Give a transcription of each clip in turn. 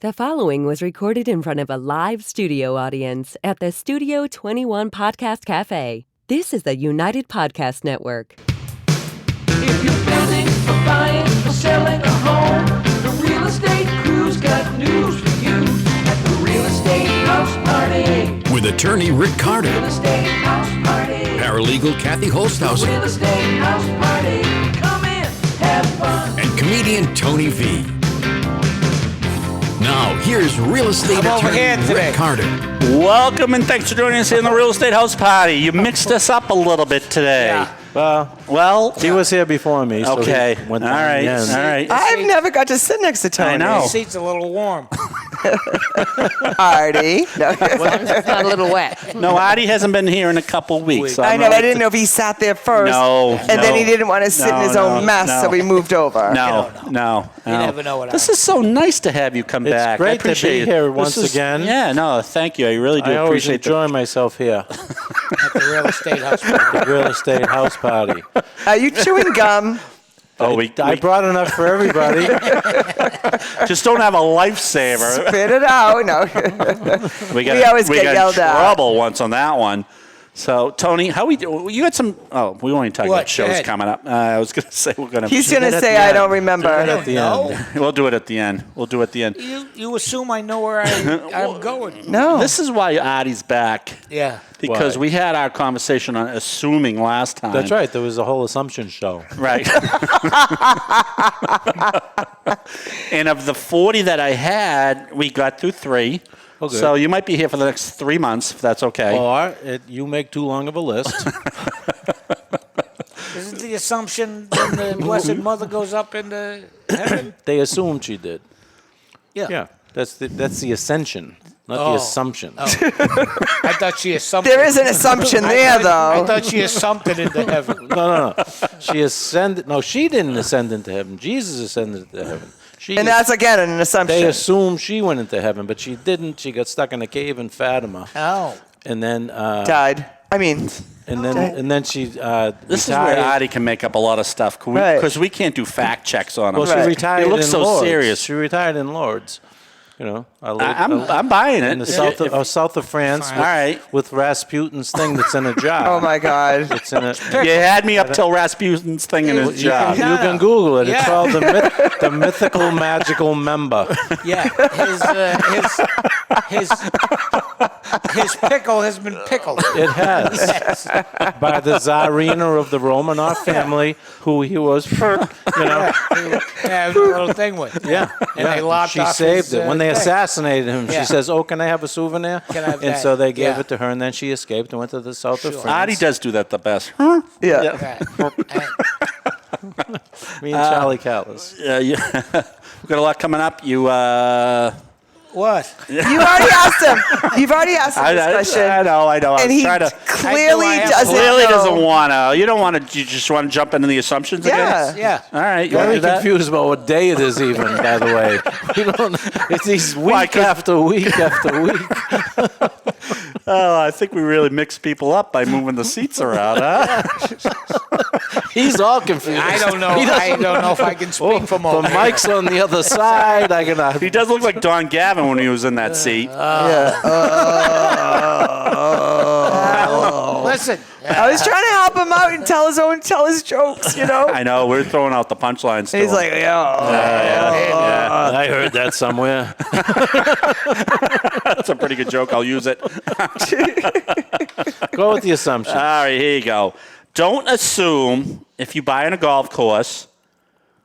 The following was recorded in front of a live studio audience at the Studio 21 Podcast Café. This is the United Podcast Network. If you're building or buying or selling a home, the Real Estate Crew's got news for you at the Real Estate House Party. With attorney Rick Carter, Real Estate House Party. paralegal Kathy Holtshouser, Real Estate House Party. Come in, have fun. and comedian Tony V. Now, here's real estate attorney Rick Carter. Welcome and thanks for joining us here in the Real Estate House Party. You mixed us up a little bit today. Yeah. Well, He was here before me, so okay. he went All down right. the end. All right. I've never got to sit next to Tony. I know. The seat's a little warm. Artie. No. It's not a little wet. No, Artie hasn't been here in a couple weeks. So I I'm know. gonna I didn't know if he sat there first. No, And then he didn't want to sit in his own mess, so we moved over. No. You never know what This is so nice to have you come It's back. I great to appreciate be it. here This once is- again. Yeah, no, thank you. I really do I always appreciate enjoy myself here at the Real Estate House. at the Real Estate House Party. Are you chewing gum? I brought enough for everybody. just don't have a lifesaver. Spit it out. No. We always get got yelled in at. trouble once on that one. So, Tony, how we do? You got some? Oh, we only talk What? about shows Go ahead. coming up. I was going to say we're going to. He's going to at say, the I end. don't remember. At the No. end. We'll do it at the end. We'll do it at the end. You assume I know where I'm going. No. This is why Artie's back. Yeah. Because Why? we had our conversation on assuming last time. That's right. There was a whole assumption show. Right. And of the 40 that I had, we got through 3. Oh, good. So you might be here for the next 3 months, if that's okay. Or you make too long of a list. Isn't the assumption when the Blessed Mother goes up into heaven? They assumed she did. Yeah. Yeah. That's the ascension, not the Oh. assumption. I thought she assumed. There is an assumption there, I though. thought she assumed it into heaven. No. She ascended. No, she didn't ascend into heaven. Jesus ascended into heaven. And that's, again, an assumption. They assumed she went into heaven, but she didn't. She got stuck in a cave in Fatima, Oh. and then Died. I mean, and then she This is retired. where Artie can make up a lot of stuff Right. because we can't do fact checks on him. Well, she Right. retired. He looks in so Lourdes. serious. She retired in Lourdes. You know, I'm buying it. in the south of France. All right. With Rasputin's thing that's in a jar. oh, my God. It's in a. You had me up till Rasputin's thing in his You job. can Google it. It's Yeah. called the mythical magical member. Yeah. His pickle has been pickled. It has. Yes. By the Tsarina of the Romanov family, who he was, you know. Yeah, a little thing with. Yeah. And they lopped she off saved his, it. When they thing. assassinated him, Yeah. she says, "Oh, can I have a souvenir?" Can I have and that? so they gave Yeah. it to her, and then she escaped and went to the south of France. Artie does do that the best. Yeah. Right. Me and Charlie Callis. We've got a lot coming up. What? You already asked him. You've already asked him this question. I know. And he trying to. clearly doesn't Clearly know. doesn't want to. You don't want to. You just want to jump into the assumptions Yeah. again? Yeah. All right. You want to Very do that? confused about what day it is, even, by the way. We don't. It's these week after week after week. Oh, I think we really mixed people up by moving the seats around, huh? He's all confused. I don't know. I don't know if I can speak for The most. mic's on the other side. I can. He does look like Don Gavin when he was in that seat. Listen. I was trying to help him out and tell his jokes, you know? I know. We're throwing out the punchlines. He's like, I heard that somewhere. That's a pretty good joke. I'll use it. Go with the assumption. All right, here you go. Don't assume if you buy in a golf course.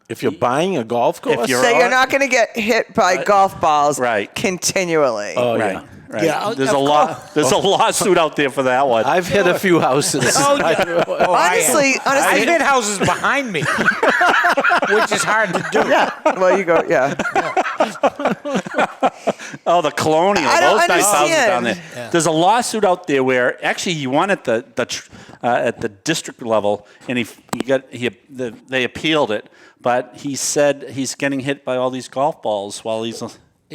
If you're buying a golf course, you're not going to get hit by golf balls Right. continually. Oh, Right. yeah. Right. Yeah, There's of a lot. There's a lawsuit out there for that one. I've hit a few houses. Honestly, I've hit houses behind me, which is hard to do. yeah. Well, you go, yeah. Oh, the Colonial. I don't Those nice houses down understand. there. There's a lawsuit out there where actually he won at the district level, and they appealed it, but he said he's getting hit by all these golf balls while He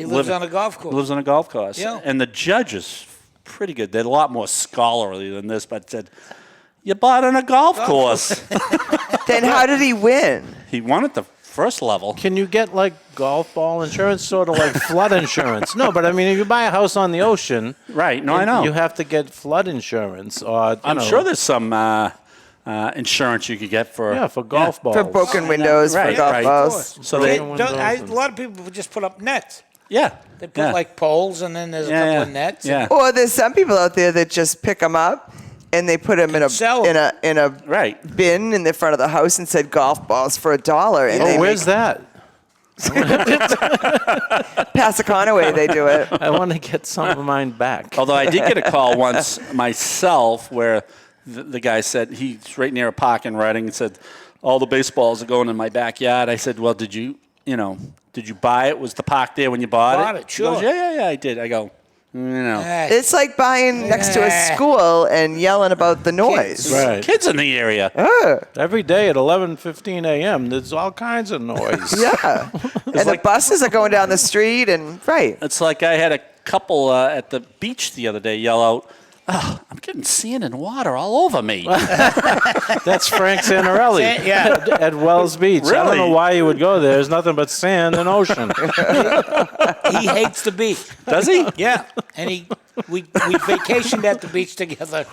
lives on a golf course. Lives on a golf course. Yeah. And the judge is pretty good. They're a lot more scholarly than this, but said, you bought on a golf course. Then how did he win? He won at the first level. Can you get like golf ball insurance, sort of like flood insurance? No, but I mean, if you buy a house on the ocean, Right. No, I know. you have to get flood insurance. Or I'm sure there's some insurance you could get for for golf balls. For broken windows, Right, for golf right. balls. So they, A lot of people just put up nets. yeah, They put like poles, and then there's a couple of nets. Yeah. Or there's some people out there that just pick them up and they put them in a Sell 'em. in a Right. bin in the front of the house and said golf balls for $1. And Oh, they where's that? Passaconaway they do it. I want to get some of mine back. Although I did get a call once myself where the guy said he's right near a park in Reading and said all the baseballs are going in my backyard. I said, well, did you buy it? Was the park there when you bought it? Sure. He goes, yeah, I did. I go, no. It's like buying next to a school and yelling about the noise. Right. Kids in the area. Every day at 11:15 a.m., there's all kinds of noise. Yeah. And the buses are going down the street and, right. It's like I had a couple at the beach the other day yell out, oh, I'm getting sand and water all over me. That's Frank Santarelli at Wells Beach. I don't Really? know why you would go there. There's nothing but sand and ocean. He hates the beach. Does he? Yeah, and we vacationed at the beach together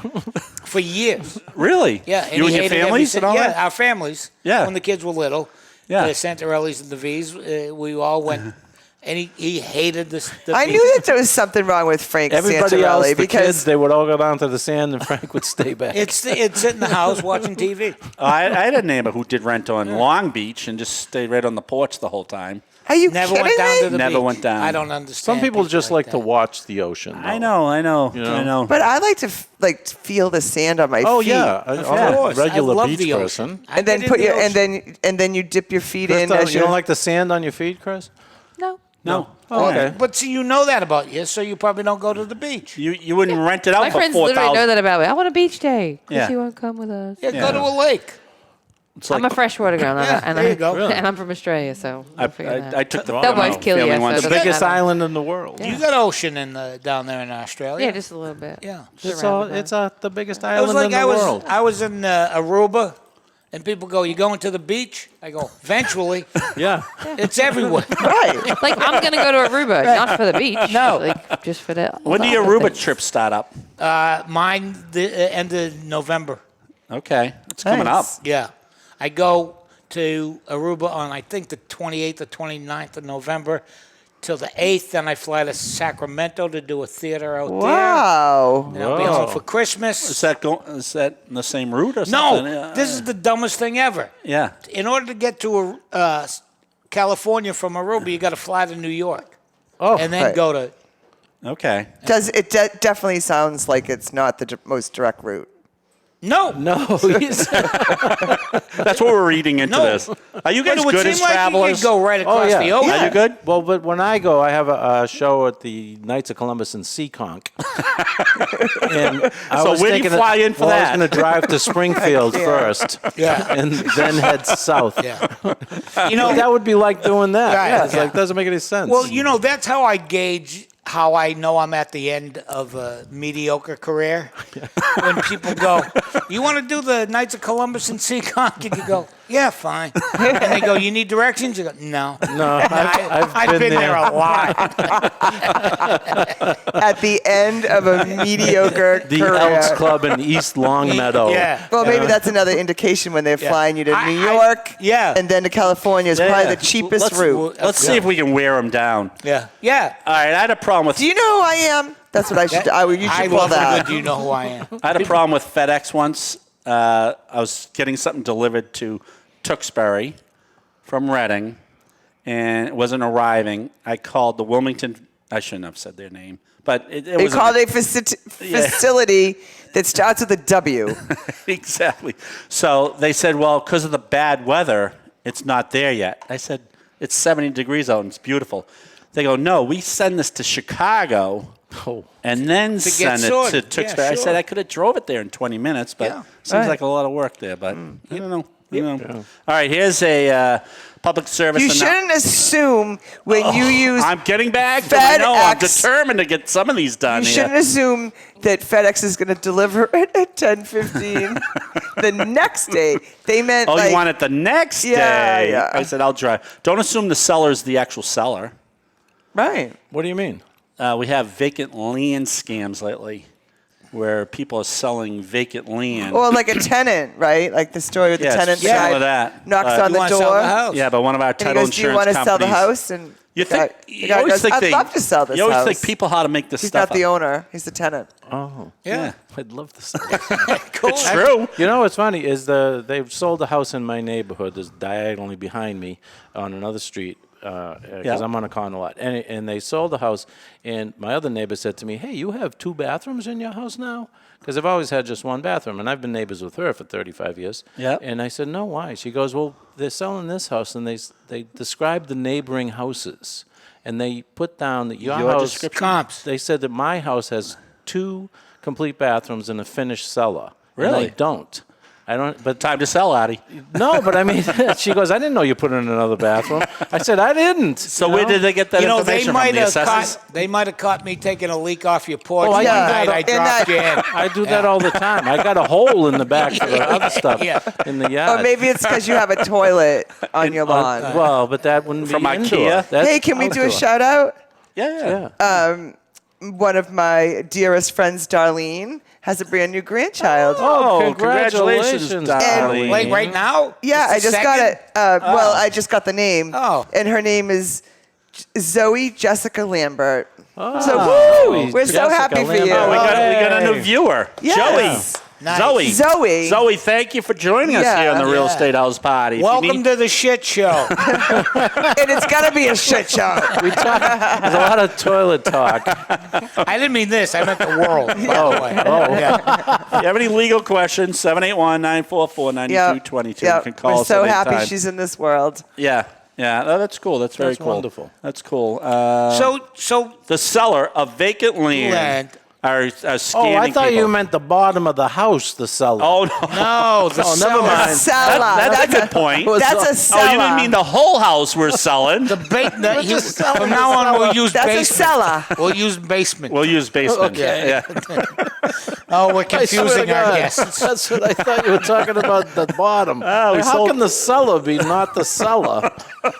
for years. Really? Yeah, You and your hated families and all yeah, that? our families. Yeah. When the kids were little. Yeah. The Santarellis and the V's, we all went. And he hated the I beach. knew that there was something wrong with Frank Everybody else, Santarelli the because kids, they would all go down to the sand, and Frank would stay back. It's sit in the house watching TV. I had a neighbor who did rent on Long Beach and just stayed right on the porch the whole time. are you Never kidding went down me? to the Never beach. went down. I don't understand. Some people just like to that. watch the ocean. Though. I know. But I like to feel the sand on my Oh feet. yeah, Of I'm a course. I regular love beach the person. ocean. I And then get in put the your ocean. and then you dip your feet in Krista, as you don't like the sand on your feet, Chris? No. Oh, okay. But see, you know that about you, so you probably don't go to the beach. You wouldn't rent it out My for friends literally know $4,000. that about me. I want a beach day. Yeah. Because you won't come with us. Yeah, go to a lake. It's like, I'm a freshwater girl. Yeah, and there you go. Really? And I'm from Australia, so I took the They'll both kill you, family so once. it The doesn't biggest matter. island in the world. You got ocean down there in Australia. Yeah, just a little bit. Yeah. It's the biggest It island was like in the I world. was in Aruba, and people go, "You going to the beach?" I go, "Eventually, Yeah. it's everywhere." right. Like, I'm going to go to Aruba, not for the beach. No. Like, just for the. When do the your other Aruba things. trips start up? Mine the end of November. Okay, it's coming up. Nice. Yeah, I go to Aruba on I think the 28th or 29th of November till the 8th. Then I fly to Sacramento to do a theater out there. Wow. And I'll be home for Christmas. Is that in the same route or No, something? this is the dumbest thing ever. Yeah. In order to get to California from Aruba, you got to fly to New York. Oh, And then right. go to. Okay. Definitely sounds like it's not the most direct route. No. no. That's what we're reading into No. this. Are you guys But it would good seem as like travelers? you could go right across yeah. the ocean. Are you good? Well, but when I go, I have a show at the Knights of Columbus in Seekonk. And I So was where do you thinking fly in for I that? was going to drive to Springfield first, Yeah. and then head south. Yeah. You know, That would be like doing that. Right, Yeah, it's yeah. like doesn't make any sense. well, you know, that's how I gauge how I know I'm at the end of a mediocre career. When people go, "You want to do the Knights of Columbus and Seekonk?" And you go, "Yeah, fine." And they go, "You need directions?" You go, "No." no, I've been there a lot. At the end of a mediocre the career. Elks Club in East Longmeadow. Yeah. Well, maybe that's another indication when they're Yeah. flying you to New I- York yeah. and then to California is probably the cheapest route. Let's see if we can wear them down. Yeah. Yeah. All right, I had a problem with Do you know who I am? That's what I should do. You I should pull love a that. good "You know who I am." I had a problem with FedEx once. I was getting something delivered to Tewksbury from Reading, and it wasn't arriving. I called the Wilmington. I shouldn't have said their name, but it They was called a facility that starts with a W. exactly. So they said, well, because of the bad weather, it's not there yet. I said, it's 70 degrees out and it's beautiful. They go, no, we send this to Chicago and then send it sorted. to Yeah, Tewksbury. I sure. said I could have drove it there in 20 minutes, but Yeah. seems like a lot of work there. But I don't know. All right, here's a public service. You shouldn't assume when you use. I'm getting back to my no. I'm FedEx. determined to get some of these done. You here. shouldn't assume that FedEx is going to deliver it at 10:15 the next day. They meant Oh, like, you want it the next day? Yeah. I said I'll drive. Don't assume the seller is the actual seller. right. What do you mean? We have vacant land scams lately, where people are selling vacant land. Or like a tenant, right? Like the story with the Yes, tenant similar guy to that. knocks But- on You the want to sell door. the house? Yeah, but one of our And he title goes, "Do you insurance want to sell the companies- house?" And You the guy- think? the You guy always goes, think "I'd they. love to sell this You always house." think people how to make this He's stuff not the up. owner. He's the tenant. Oh, Yeah, I'd love to see. it's true. You know what's funny is they've sold a house in my neighborhood that's diagonally behind me on another street because I'm on a condo lot. And they sold the house, and my other neighbor said to me, "Hey, you have 2 bathrooms in your house now?" Because I've always had just 1 bathroom, and I've been neighbors with her for 35 years. Yeah. And I said, "No, why?" She goes, "Well, they're selling this house, and they described the neighboring houses, and they put down that your house description? Comps. They said that my house has 2 complete bathrooms and a finished cellar. Really? And I don't. I don't. But Time to sell, Artie. no, but I mean, she goes, "I didn't know you put in another bathroom." I said, "I didn't." So where did they get that They information from? might The have assessors? caught. They might have caught me taking a leak off your porch Oh, I one do night. that. I In dropped you in. I do that all the time. I got a hole in the back for the other stuff Yeah. in the yard. Or maybe it's because you have a toilet on your lawn. Well, but that wouldn't From be IKEA? indoor. That's Hey, can we do a outdoor. shout out? Yeah. One of my dearest friends, Darlene, has a brand new grandchild. Oh, congratulations, congratulations, darling. Like right now? Yeah, I just got second? it. Well, I just got the name. Oh. And her name is Zoe Jessica Lambert. Oh, So, Zoe we're so Jessica happy for Lambert. you. Oh, we got a new Hey. viewer. Yes. Nice. Joey. Zoe. Thank you for joining us Yeah. here on the Real Yeah. Estate House Party. If you Welcome need- to the shit show. And it's got to be a shit show. There's a lot of toilet talk. I didn't mean this. I meant the world. By the way. Yeah. If you have any legal questions, 781-944-9222. You can call We're us so at any happy time. she's in this world. Yeah. Oh, that's cool. That's very That's cool. wonderful. That's cool. So The seller of vacant land Land. are Oh, scanning I thought people. you meant the bottom of the house, the cellar. Oh, no. no, the Oh, never seller. mind. Seller. That's a good point. That's a Oh, seller. you didn't mean the whole house we're selling. From now on, we'll use That's a basement. seller. We'll use basement. We'll use basement. Okay. Yeah. Oh, we're I swear to confusing our God, guests. That's what I thought you were talking about, the bottom. we How sold- can the cellar be not the cellar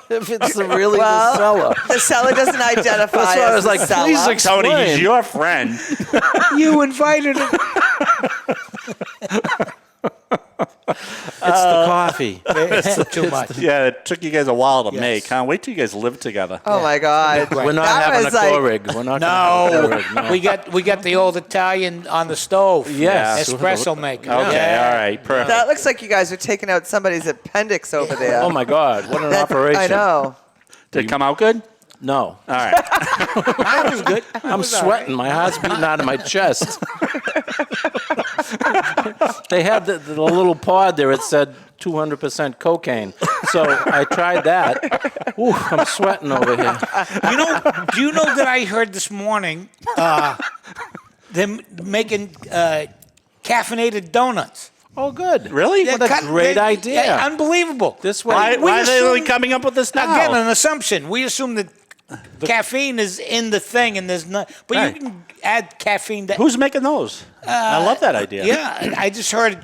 if it's really Well, the cellar? The seller doesn't identify That's why I as was the like, seller. please explain. Tony, he's your friend. You invited him. It's the coffee. Too much. Yeah, it took you guys a while to Yes. make, huh? Wait till you guys live together. Oh my God. We're not That having a was like- Keurig. We're not gonna have a No, Keurig, no. we got the old Italian on the stove. Yes. Espresso maker. Okay, Yeah. all right, perfect. That looks like you guys are taking out somebody's appendix over there. Oh my God! What an That- operation! I know. Did it come out good? No, All right. Mine was good. I'm sweating. My heart's beating out of my chest. They had the little pod there. It said 200% cocaine. So I tried that. Ooh, I'm sweating over here. Do you know that I heard this morning them making caffeinated donuts? Oh, good. Really? What a great idea. Yeah, unbelievable. This way. Why are they assume- only coming up with this now? Again, an assumption. We assume that caffeine is in the thing, and there's not. But Right. you can add caffeine. Who's making those? I love that idea. Yeah, I just heard it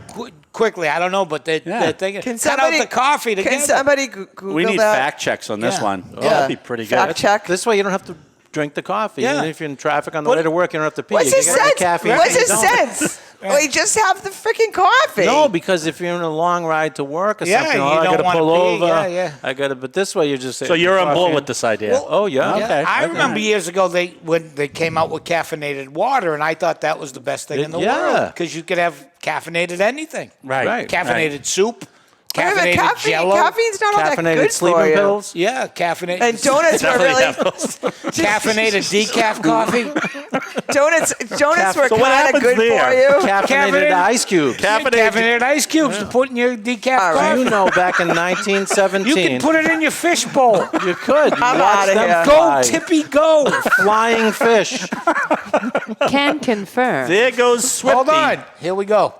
quickly. I don't know, but they're thinking. Can cut somebody out the coffee together. Can somebody Google We need that? fact checks on this Yeah. one. Yeah. That'd be pretty good. Fact check. This way you don't have to drink the coffee. Yeah. Even if you're in traffic on the But- way to work, you don't have to pee. What's You his get the sense? caffeine What's and his you don't. sense? Well, you just have the freaking coffee. No, because if you're in a long ride to work or Yeah, something, you I don't got to wanna pull pee. over. Yeah, yeah. I got to. But this way, you just say. So you're on board coffee. with this idea? Oh yeah. Yeah, Okay. I remember years ago when they came out with caffeinated water, and I thought that was the best thing in the Yeah. world because you could have caffeinated anything. Right. Right. Caffeinated soup, Wait a minute, caffeinated Jello. caffeine's not all that Caffeinated good sleeping for you. pills. Yeah, caffeinated. And donuts were Definitely really have those. caffeinated decaf coffee. donuts were So what kind of happens good there? for you. Caffeinated ice cubes. Caffeinated ice cubes to put in your decaf All right. You coffee. know, back in 1917, You can put it in your fish bowl. You could. You I'm watch outta them here. Go, fly. Tippy, go. Flying fish. Can confirm. There goes Swifty. Hold on. Here we go.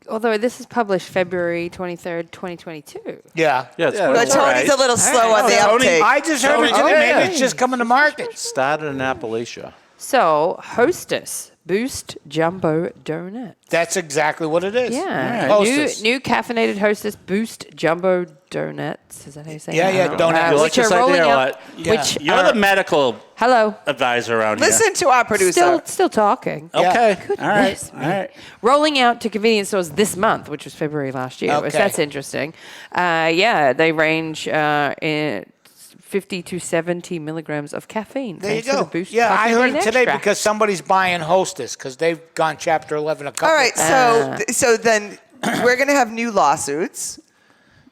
although this is published February 23rd, 2022. Yeah. Yeah, it's Yeah, But that's all Tony's right. a little slow on the Tony, uptake. I just heard it today. Maybe it's just coming to market. started in Appalachia. So, Hostess Boost Jumbo Donut. That's exactly what it is. Yeah. Hostess. New caffeinated Hostess Boost Jumbo Donuts. Is that how you say Yeah, it? yeah, donuts. You like Which this are rolling idea or out. what? Yeah. Which You're the medical hello. advisor around Listen to our producer. Still talking. here. Okay. Goodness All right. me. All right. Rolling out to convenience stores this month, which was February last year. Which Okay. that's interesting. Yeah, they range in 50 to 70 milligrams of caffeine. There you thanks to go. the Boost Yeah, I heard caffeine it today extract. because somebody's buying Hostess because they've gone Chapter 11 a couple. All right, so then we're going to have new lawsuits.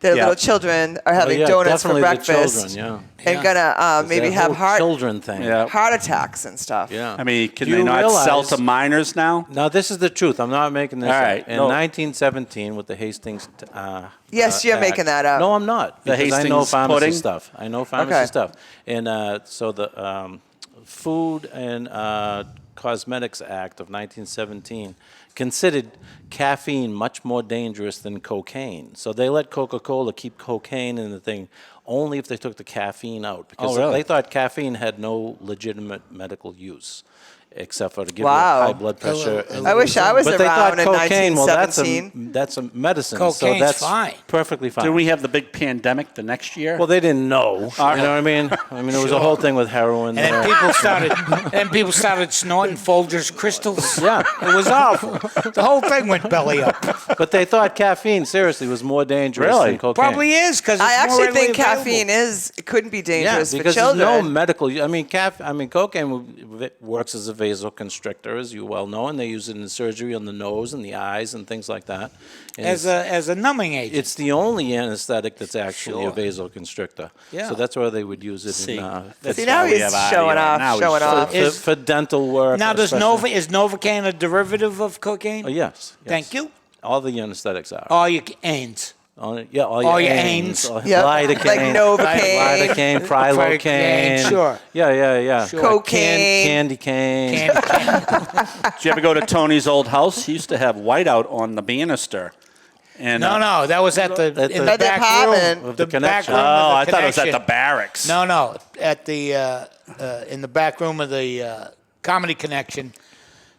The Yeah. little children are having yeah, donuts for definitely breakfast. the children, And going to maybe That have whole children thing. Yeah. heart attacks and stuff. Yeah. I mean, can Do they you not sell to realize- minors now? Now, this is the truth. I'm not making this All up. right, In no. 1917, with the Hastings. Yes, you're Act- making that up. No, I'm not. The Because I know Hastings pharmacy pudding? stuff. I know pharmacy Okay. stuff. And so the Food and Cosmetics Act of 1917 considered caffeine much more dangerous than cocaine. So they let Coca-Cola keep cocaine in the thing only if they took the caffeine out, because really? they thought caffeine had no legitimate medical use except for to give Wow. you high blood pressure. and- I wish I was but they thought around in cocaine, well, 1917. that's a medicine. Cocaine's so that's fine. perfectly fine. Didn't we have the big pandemic the next year? Well, they didn't know. You know what I mean? I mean, it was a whole thing with heroin. And then there. people started snorting Folgers crystals. Yeah. It was awful. The whole thing went belly up. But they thought caffeine, seriously, was more dangerous Really? than cocaine. Probably is because I actually think caffeine couldn't be Yeah, dangerous for because there's children. no medical. I mean, cocaine works as a vasoconstrictor, as you well know, and they use it in surgery on the nose and the eyes and things like that. And as a numbing agent. it's the only anesthetic that's actually Sure. a vasoconstrictor. Yeah. So that's why they would use it See, in, See, now why we he's have audio. showing off, Now he's showing showing off. for dental work. Now, does especially. is Novocaine a derivative of cocaine? Oh, yes. Thank you. All the anesthetics are. All your ains. All all your your anes. anes. Yep, Lidocaine. like Novocaine. Lidocaine, Prilocaine. Sure. Yeah. Sure. Cocaine. Candy cane. Did you ever go to Tony's old house? He used to have whiteout on the banister. And No, that was at the At in the the back apartment. room. Of the The back connection. room. Oh, of the I thought it was at the connection. barracks. No, at the in the back room of the Comedy Connection.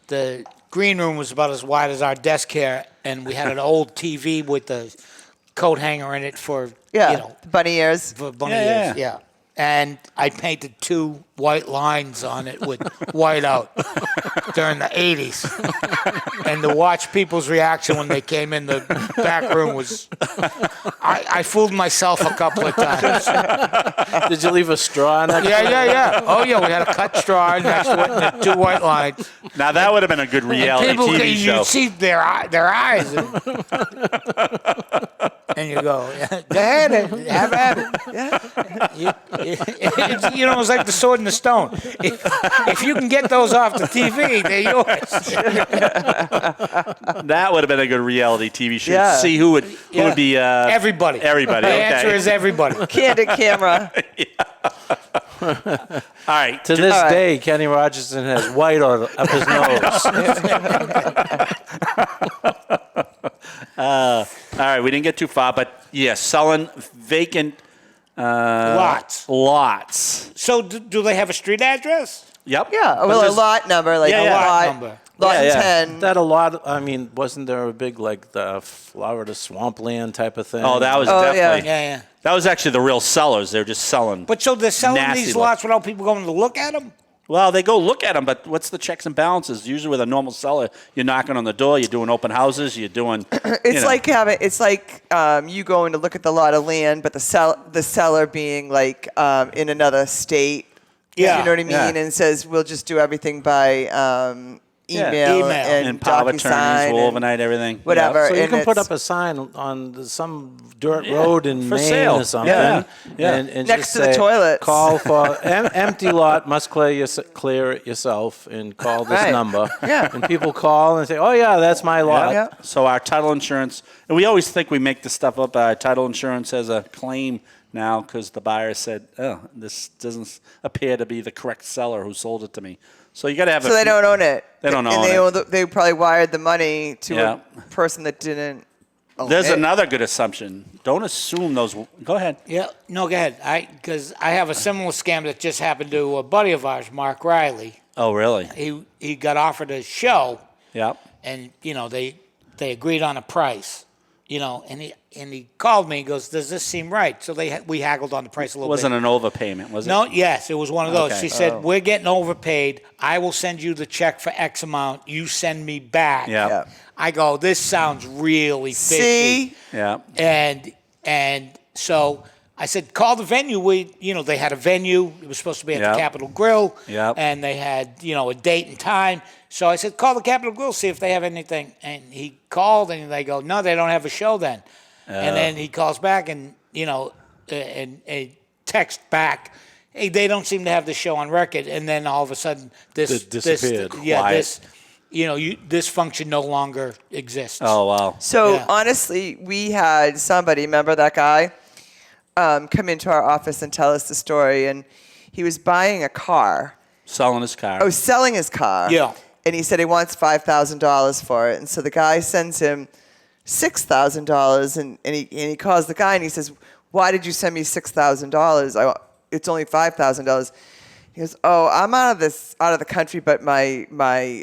The green room was about as wide as our desk here, and we had an old TV with the coat hanger in it for Bunny ears. for bunny Yeah, ears. Yeah. And I painted 2 white lines on it with whiteout during the 80s. And to watch people's reaction when they came in the back room was... I fooled myself a couple of times. Did you leave a straw in that? Yeah. Oh, yeah, we had a cut straw next to it and the 2 white lines. Now that would have been a good reality People, TV show. you see their eyes. And you go, go ahead, have at it. It's like the sword and the stone. If you can get those off the TV, they're yours. That would have been a good reality TV show. Yeah. See who would be Everybody. Everybody. The Okay. answer is everybody. Candid camera. All right. To this All right. day, Kenny Rogerson has white up his nose. All right. We didn't get too far, but yes, selling vacant Lots. lots. So do they have a street address? Yep. Yeah, But well, a there's- lot number, like Yeah, a yeah. lot. Lot number. Lot Yeah, yeah. 10. That a lot. I mean, wasn't there a big the Florida swampland type of thing? Oh, that was Oh, yeah. definitely. Yeah. That was actually the real sellers. They're just selling. But so they're selling Nasty these look. lots without people going to look at them? Well, they go look at them, but what's the checks and balances? Usually with a normal seller, you're knocking on the door, you're doing open houses, you're doing. It's like you going to look at the lot of land, but the seller being like in another state. Yeah. You know what I mean? Yeah. And says we'll just do everything by email, Email. and power of attorneys, DocuSign and overnight, everything. whatever. So you and can put it's up a sign on some dirt road in for Maine sale. or something. Yeah. Yeah. And Next just to the say, toilets. Call for empty lot, must clear it yourself, and call this Right. number. Yeah. And people call and say, oh, yeah, that's my lot. Yeah. So our title insurance, and we always think we make this stuff up. Title insurance has a claim now because the buyer said, "Oh, this doesn't appear to be the correct seller who sold it to me." So you got to have. So they don't own it. They don't and own it. They probably wired the money to Yeah. a person that didn't own There's it. another good assumption. Don't assume those. Go ahead. Yeah, no, go ahead. Because I have a similar scam that just happened to a buddy of ours, Mark Riley. Oh, really? He got offered a show, Yeah. and they agreed on a price, and he called me. He goes, "Does this seem right?" So we haggled on the price a little Wasn't bit. an overpayment, was it? No, yes, it was one of those. Okay. She said, "We're getting overpaid. I will send you the check for X amount. You send me back." Yeah. Yeah. I go, "This sounds really fishy." See? Yeah. And so I said, call the venue. They had a venue. It was supposed to be at Yep. the Capitol Grill. Yep. And they had, a date and time. So I said, call the Capitol Grill, see if they have anything. And he called, and they go, no, they don't have a show then. And then he calls back and, and text back, hey, they don't seem to have the show on record. And then all of a sudden, this disappeared. This, this function no longer exists. Oh, wow. So Yeah. honestly, we had somebody, remember that guy, come into our office and tell us the story. And he was buying a car. Selling his car. Oh, selling his car. Yeah. And he said he wants $5,000 for it. And so the guy sends him $6,000. And he calls the guy and he says, why did you send me $6,000? It's only $5,000. He goes, oh, I'm out of the country, but my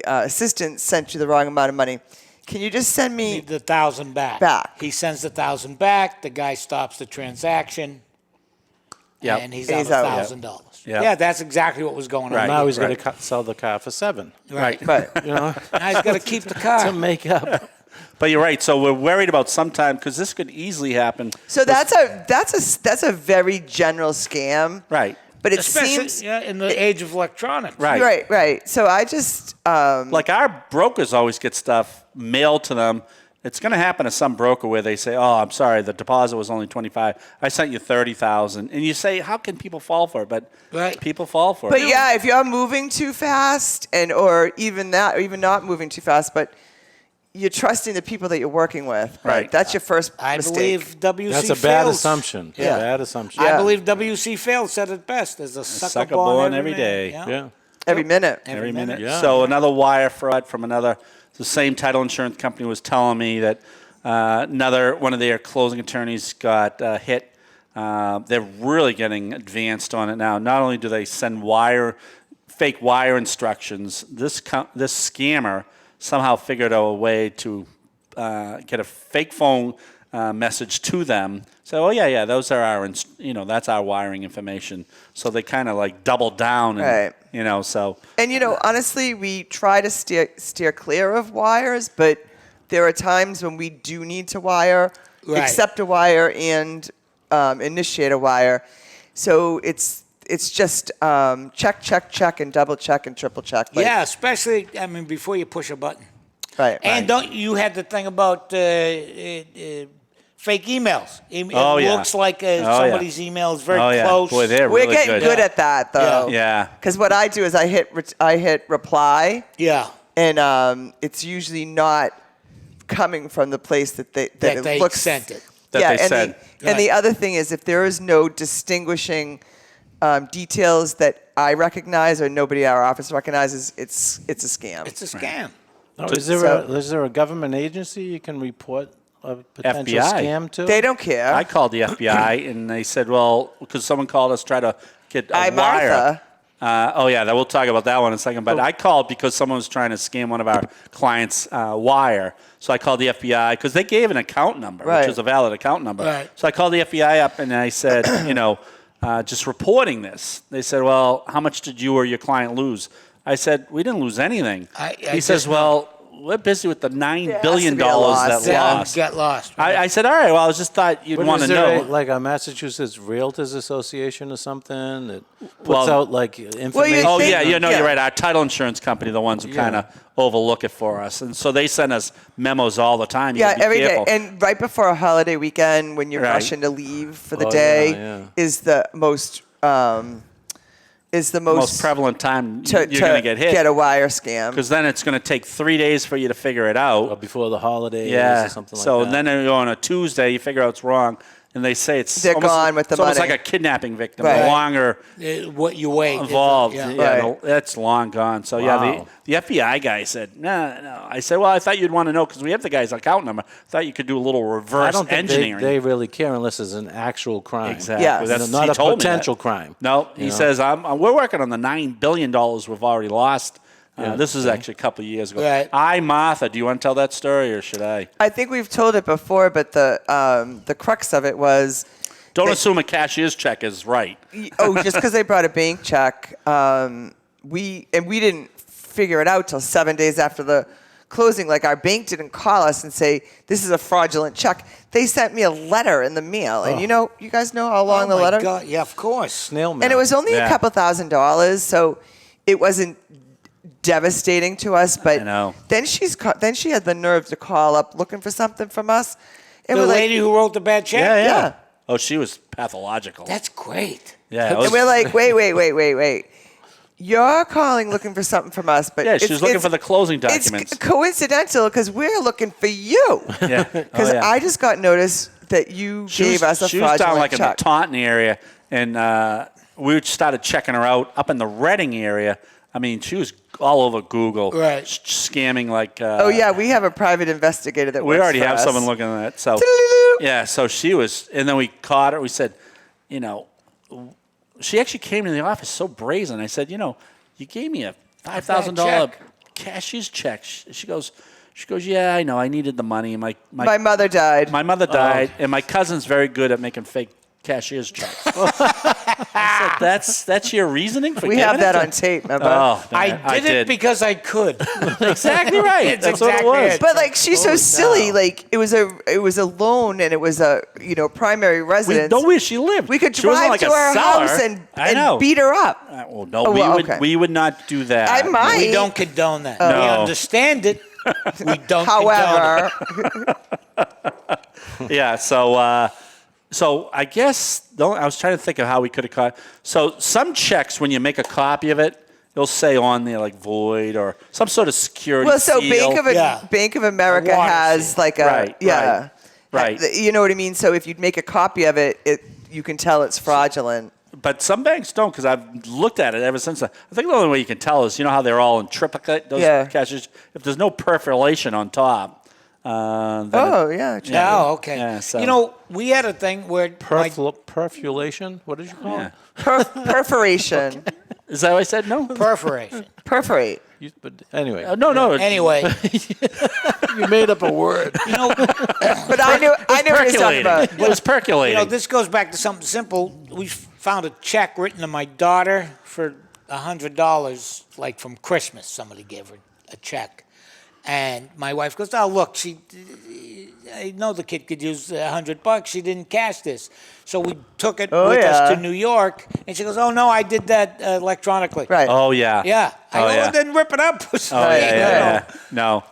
assistant sent you the wrong amount of money. Can you just send me the $1,000 back? Back. He sends the $1,000 back. The guy stops the transaction. Yep. And he's And out he's out. $1,000. Yep. Yeah, that's exactly what was going on. Right. Now he's Right. going to sell the car for $7,000. Right. But Now he's got to keep the car. To make up. But you're right. So we're worried about sometime because this could easily happen. so that's a very general scam. Right. But it Especially seems in the age of electronics. Right. right. So I just Like our brokers always get stuff mailed to them. It's going to happen to some broker where they say, "Oh, I'm sorry, the deposit was only $25. I sent you $30,000." And you say, "How can people fall for it?" But Right. people fall for But it. yeah, if you're moving too fast, or even not moving too fast, but you're trusting the people that you're working with, Right. That's your first I mistake. believe WC That's a Fields. bad assumption. Yeah. Bad assumption. Yeah. I believe W.C. Fields said it best. There's a sucker, sucker born born every every day. Yeah. Every minute. Every minute. Yeah. So another wire fraud from the same title insurance company was telling me that another one of their closing attorneys got hit. They're really getting advanced on it now. Not only do they send fake wire instructions, this scammer somehow figured out a way to get a fake phone message to them. So, those are that's our wiring information. So they kind of like double down, and, Right. so. And honestly, we try to steer clear of wires, but there are times when we do need to wire, Right. accept a wire, and initiate a wire. So it's just check, and double check and triple check. Like, Yeah, especially, before you push a button. Right. And don't you had the thing about fake emails? It Oh, yeah. looks like yeah. somebody's email is very Oh, yeah. close. Boy, they're We're really getting good at that, though. Yeah. Because what I do is I hit reply, Yeah. and it's usually not coming from the place that it They looks sent it. That yeah, they and said. and the other thing is if there is no distinguishing details that I recognize or nobody at our office recognizes, it's a scam. It's a scam. Oh, So- is there a government agency you can report a potential FBI. scam to? They don't care. I called the FBI and they said, well, because someone called us try to get a wire. Martha. We'll talk about that one in a second. But I called because someone was trying to scam one of our clients' wire. So I called the FBI because they gave an account number, Right. which was a valid account number. Right. So I called the FBI up and I said, just reporting this. They said, well, how much did you or your client lose? I said, we didn't lose anything. He says, well, we're busy with the $9 billion be a loss. that Yeah, lost. got lost. I said, all right, well, I just thought you'd But want to is there know. like a Massachusetts Realtors Association or something that puts Well- out like information? you think- You're yeah. right. Our title insurance company, the ones who Yeah. kind of overlook it for us. And so they send us memos all the time. You Yeah, gotta be every day. careful. And right before a holiday weekend, when you're Right. rushing to leave for the Oh, day, yeah. is the most most prevalent time to you're going to get hit. Get a wire scam. Because then it's going to take 3 days for you to figure it out. Or before the holidays Yeah. or something So like that. then you go on a Tuesday, you figure out it's wrong. and they say it's They're almost, gone with the it's almost money. like a kidnapping victim. Right. The longer What you weigh. involved, Yeah. Right. that's long gone. So Wow. the FBI guy said, no. I said, well, I thought you'd want to know because we have the guy's account number. I thought you could do a little I reverse don't think engineering. they really care unless it's an actual crime. Exactly. Yes. That's, Not he a told me that. potential crime. No, he You know? says we're working on the $9 billion we've already lost. This is actually a couple of years ago. Right. Martha, do you want to tell that story or should I? I think we've told it before, but the crux of it was, Don't assume a cashier's check is right. just because they brought a bank check, we didn't figure it out till 7 days after the closing. Like, our bank didn't call us and say, this is a fraudulent check. They sent me a letter in the mail. And you guys know how long the letter? God. Yeah, of course. Snail mail. And it was only Yeah. a couple $1,000s, so it wasn't devastating to us. But I know. then then she had the nerve to call up looking for something from us. And The we're lady who wrote the bad check? yeah. Oh, she was pathological. That's great. yeah. And we're like, wait. You're calling looking for something from us, but Yeah, she was looking for the closing documents. It's coincidental because we're looking for you. Yeah. Because I just got notice that you gave us a She was fraudulent down like check. in the Taunton area, and we started checking her out up in the Reading area. I mean, she was all over Google, Right. Scamming like. Oh yeah, we have a private investigator that We works already for have us. someone looking at that. So yeah, so she was, and then we caught her. We said, she actually came to the office so brazen. I said, you gave me a $5,000 cashier's check. She goes, yeah, I know. I needed the money. My mother died. My mother died, and my cousin's very good at making fake cashier's checks. I said, that's your reasoning for We giving have that it on tape, remember? Oh, I did it because I could. exactly right. It's That's what it exactly was. it. But like she's so silly. Like it was a loan and it was a primary We residence. know where she lived. We could She wasn't drive like to a her seller. house I know. and beat her up. Well, no, Oh, okay. we would not do that. I might. We don't condone that. We No. understand it. We don't condone However, it. Yeah. So I guess I was trying to think of how we could have caught. So some checks, when you make a copy of it, it'll say on there like void or some sort of security. well, so seal. Bank of America A water has seal. like a Right. You know what I mean? So if you make a copy of it, you can tell it's fraudulent. But some banks don't, because I've looked at it ever since. I think the only way you can tell is, how they're all in triplicate, those cashes. If there's no perforation on top. Then Yeah. true. Oh, okay. Yeah, so- We had a thing where Perfulation? What did you call Yeah. it? Perforation. Is that what I said? No? perforation. Perforate. But anyway, No. Anyway, you made up a word. But I knew what he was talking about. It was percolating. this goes back to something simple. We found a check written to my daughter for $100, like from Christmas. Somebody gave her a check. And my wife goes, oh, look, I know the kid could use $100. She didn't cash this. So we took it with us to New York. And she goes, oh, no, I did that electronically. Right. Oh, yeah. Yeah. I go, yeah. then rip it up. Oh, yeah. No.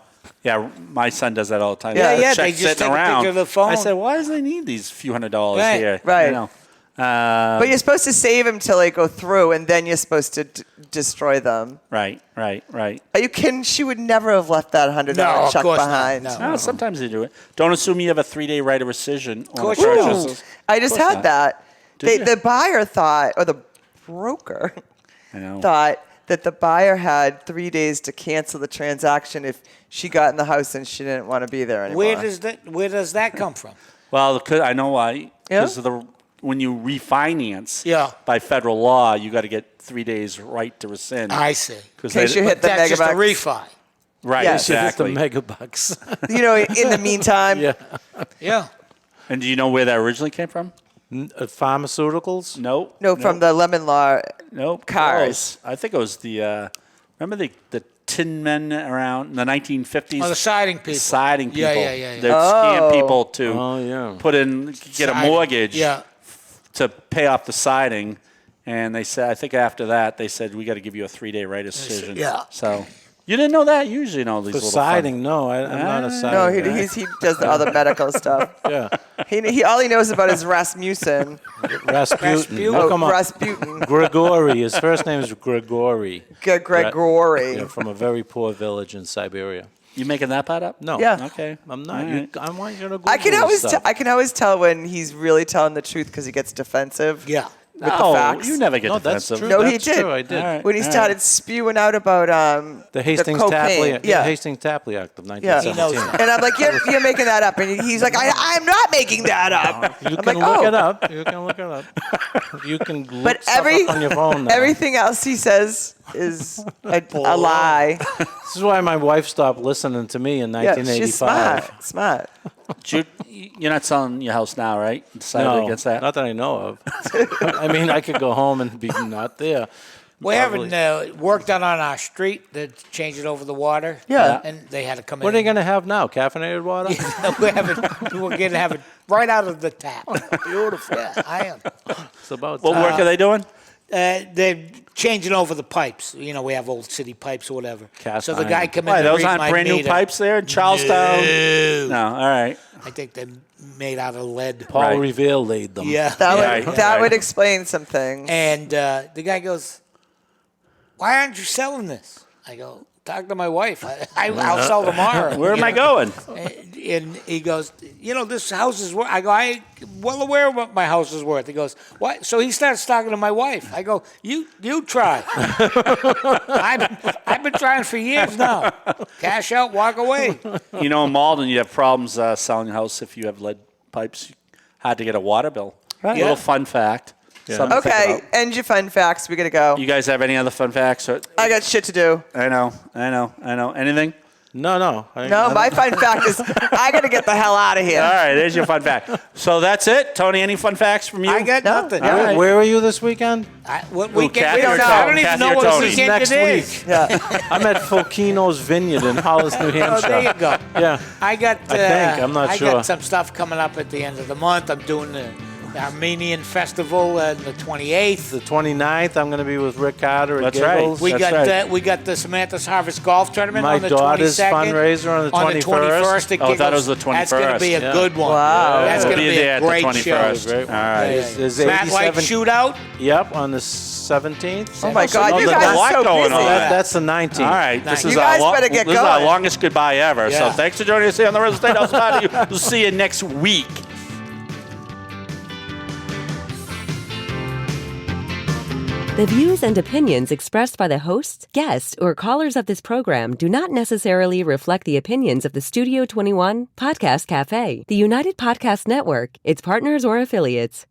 Yeah, my son does that all the time. Yeah, The yeah, check's they just sitting take a around. picture of the phone. I said, why does they need these few $100s Right. here? Right. But you're supposed to save them till they go through, and then you're supposed to destroy them. Right. Are you kidding? She would never have left that $100 No, of check course not. behind. No. No, sometimes they do it. Don't assume you have a 3-day right of rescission on a course you purchase. don't. I just course had not. that. Did you? The buyer thought, or the broker I know. thought that the buyer had 3 days to cancel the transaction if she got in the house and she didn't want to be there anymore. Where does that come from? Well, I know why. Yeah? Because when you refinance Yeah. by federal law, you got to get 3 days right to rescind. I see. In case you hit the That's just a megabucks. refi. Right, Yeah. exactly. The megabucks. In the meantime, Yeah. And do you know where that originally came from? Pharmaceuticals? No. no, from the lemon law. Nope. Cars. Close. I think it was remember the tin men around in the 1950s? Oh, the siding people. Siding people. Yeah. They'd scam people to get a Siding. mortgage Yeah. to pay off the siding. And they said, I think after that, they said, we got to give you a 3-day right of decision. Yeah. So you didn't know that? You usually know these For little siding, no. I'm not a siding No, guy. he does the other medical stuff. Yeah. He all he knows about is Rasmussen. Rasputin. Look him up. Rasputin. Grigory. His first name is Grigory. Gregory. Yeah, from a very poor village in Siberia. You making that part up? No. Yeah. Okay. I'm not. All right. I want you to Google I can always stuff. I can always tell when he's really telling the truth because he gets defensive. Yeah. With the No, facts. you never get No, that's defensive. true. No, he That's did. True, I did. All right. When he started spewing out about The Hastings cocaine. Tapley, Yeah. Hastings Tapley Act of Yeah. 1917. And I'm like, you're making that up. And he's like, I'm not making that up. You I'm can like, look oh. it up. You can look it up. You can look But stuff up on your phone now. everything else he says is a lie. This is why my wife stopped listening to me in Yeah, 1985. she's smart. You're not selling your house now, right? You decided No, against that? not that I know of. I mean, I could go home and be not there. We haven't work done on our street to change it over the water. Yeah. And they had to come What are in. they going to have now? Caffeinated water? We're going to have it right out of the tap. Beautiful. Yeah, I am. It's about What work are they doing? They're changing over the pipes. You know, we have old city pipes or whatever. Cast so the iron. guy come in Why, and those read aren't my brand new meter. pipes there in Charlestown? No. All right. I think they're made out of lead. Paul Right. Revere laid them. Yeah. That would explain some things. And the guy goes, "Why aren't you selling this?" I go, "Talk to my wife. I'll sell tomorrow." Where am I going? And he goes, "You know, this house is worth." I go, "I'm well aware of what my house is worth." He goes, "What?" So he starts talking to my wife. I go, "You try." I've been trying for years now. Cash out, walk away. You know, in Malden, you have problems selling a house if you have lead pipes. Hard to get a water bill. Right. Little Yeah. fun fact. Something to think Okay, about. end your fun facts. We got to go. You guys have any other fun facts? I got shit to do. I know. Anything? No. No, my fun fact is I got to get the hell out of here. All right, there's your fun fact. So that's it. Tony, any fun facts from you? I got nothing. All right. Where are you this weekend? What weekend? Kathy We don't or know. Tony? I don't even Kathy know or what Tony? weekend Next it is. week. Yeah. I'm at Fulkino's Vineyard in Hollis, New Oh, Hampshire. there you go. Yeah. I got. I think. I'm not I sure. got some stuff coming up at the end of the month. I'm doing the Armenian Festival on the 28th. The 29th, I'm going to be with Rick Carter at That's right. Giggles. We That's got right. we got the Samantha's Harvest Golf Tournament My on the daughter's 22nd. fundraiser on the 21st. at Oh, I thought it Giggles. was the That's going to be a 21st. good one. Wow. That's We'll going to be be there a at the great 21st. show. All right. There's Matt Light 87 Shootout. Yep, on the 17th. Oh my God, you there's guys a lot are so going busy. on. That's the 19th. All right, this You is guys our better get this is our going. longest goodbye ever. So Yeah. thanks for joining us here on the Real Estate House Party. We'll see you next week. The views and opinions expressed by the hosts, guests, or callers of this program do not necessarily reflect the opinions of the Studio 21 Podcast Café, the United Podcast Network, its partners, or affiliates.